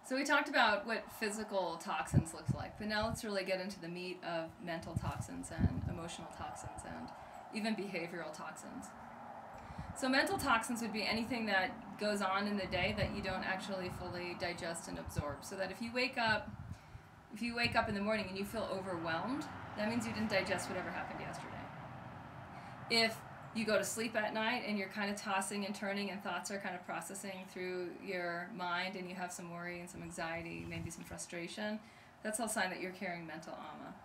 So we talked about what physical toxins looks like, but now let's really get into the meat of mental toxins and emotional toxins and even behavioral toxins. So mental toxins would be anything that goes on in the day that you don't actually fully digest and absorb. So that if you wake up in the morning and you feel overwhelmed, that means you didn't digest whatever happened yesterday. If you go to sleep at night and you're kind of tossing and turning and thoughts are kind of processing through your mind and you have some worry and some anxiety, maybe some frustration, that's a sign that you're carrying mental ama.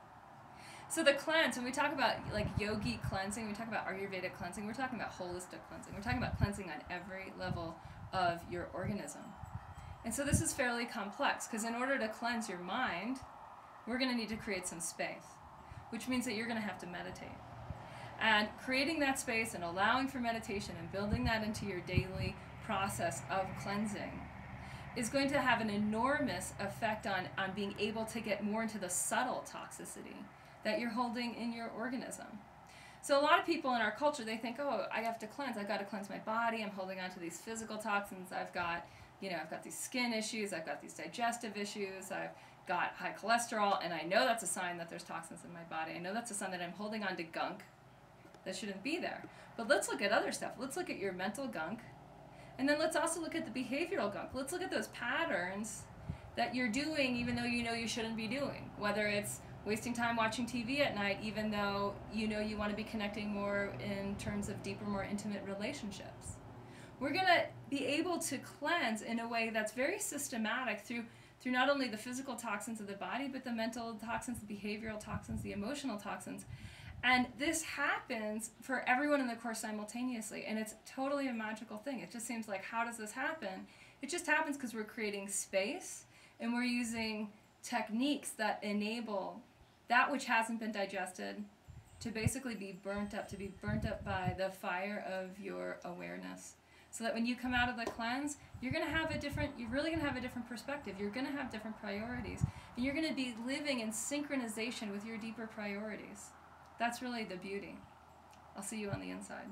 So the cleanse, when we talk about like yogic cleansing, we talk about Ayurveda cleansing, we're talking about holistic cleansing. We're talking about cleansing on every level of your organism. And so this is fairly complex because in order to cleanse your mind, we're going to need to create some space, which means that you're going to have to meditate. And creating that space and allowing for meditation and building that into your daily process of cleansing is going to have an enormous effect on being able to get more into the subtle toxicity that you're holding in your organism. So a lot of people in our culture, they think, oh, I have to cleanse. I've got to cleanse my body. I'm holding on to these physical toxins. I've got these skin issues. I've got these digestive issues. I've got high cholesterol. And I know that's a sign that there's toxins in my body. I know that's a sign that I'm holding on to gunk that shouldn't be there. But let's look at other stuff. Let's look at your mental gunk. And then let's also look at the behavioral gunk. Let's look at those patterns that you're doing even though you know you shouldn't be doing. Whether it's wasting time watching TV at night even though you know you want to be connecting more in terms of deeper, more intimate relationships. We're going to be able to cleanse in a way that's very systematic through not only the physical toxins of the body, but the mental toxins, the behavioral toxins, the emotional toxins. And this happens for everyone in the course simultaneously, and it's totally a magical thing. It just seems like, how does this happen? It just happens because we're creating space, and we're using techniques that enable that which hasn't been digested to basically be burnt up by the fire of your awareness. So that when you come out of the cleanse, you're really going to have a different perspective. You're going to have different priorities, and you're going to be living in synchronization with your deeper priorities. That's really the beauty. I'll see you on the inside.